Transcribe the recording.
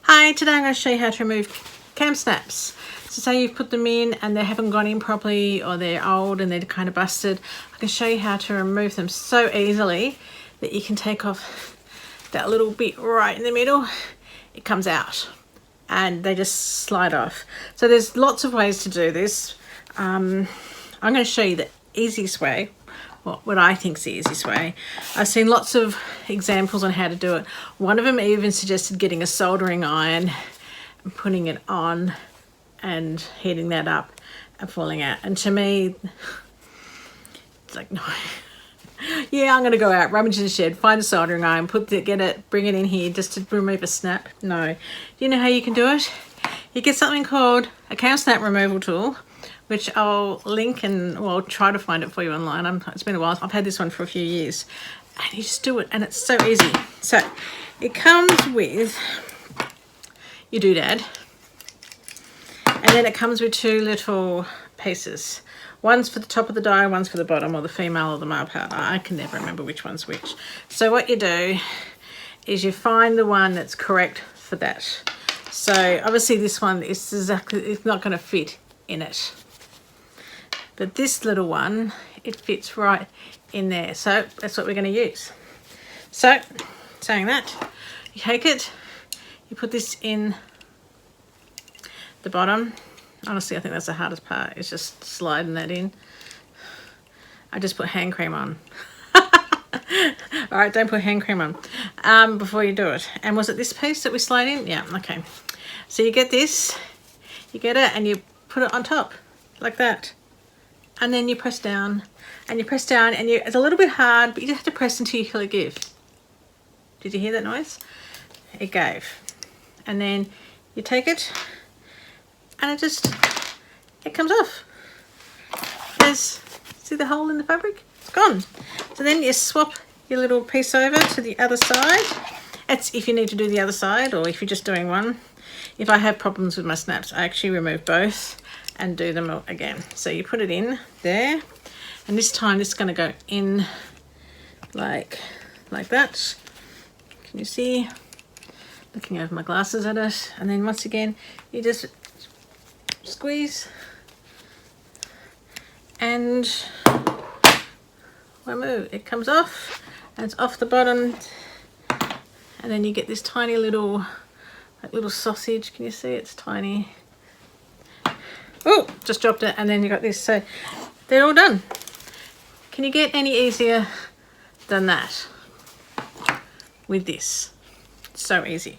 Hi, today I'm going to show you how to remove Kam Snaps. So say you've put them in and they haven't gone in properly, or they're old and they're kind of busted. I can show you how to remove them so easily that you can take off that little bit right in the middle. It comes out and they just slide off. So there's lots of ways to do this. I'm going to show you the easiest way, what I think is the easiest way. I've seen lots of examples on how to do it. One of them even suggested getting a soldering iron and putting it on and heating that up and falling out. And to me, it's like, no. Yeah, I'm going to go out, rummage in the shed, find a soldering iron, bring it in here just to remove a snap. No. You know how you can do it? You get something called a Kam Snap removal tool, which I'll link and I'll try to find it for you online. It's been a while. I've had this one for a few years. And you just do it and it's so easy. So it comes with your doodad. And then it comes with two little pieces. One's for the top of the die, one's for the bottom, or the female or the male part. I can never remember which one's which. So what you do is you find the one that's correct for that. So obviously this one is it's not going to fit in it. But this little one, it fits right in there. So that's what we're going to use. So, saying that, you take it, you put this in the bottom. Honestly, I think that's the hardest part, is just sliding that in. I just put hand cream on. All right, don't put hand cream on before you do it. And was it this piece that we slide in? Yeah, okay. So you get this, you get it, and you put it on top like that. And then you press down, and you press down, and it's a little bit hard, but you just have to press until you feel it give. Did you hear that noise? It gave. And then you take it, and it comes off. See the hole in the fabric? It's gone. So then you swap your little piece over to the other side. That's if you need to do the other side, or if you're just doing one. If I have problems with my snaps, I actually remove both and do them again. So you put it in there, and this time this is going to go in like that. Can you see? Looking over my glasses at it. And then once again, you just squeeze and remove. It comes off, and it's off the bottom, and then you get this tiny little sausage. Can you see? It's tiny. Oh, just dropped it, and then you got this. So they're all done. Can you get any easier than that with this? So easy.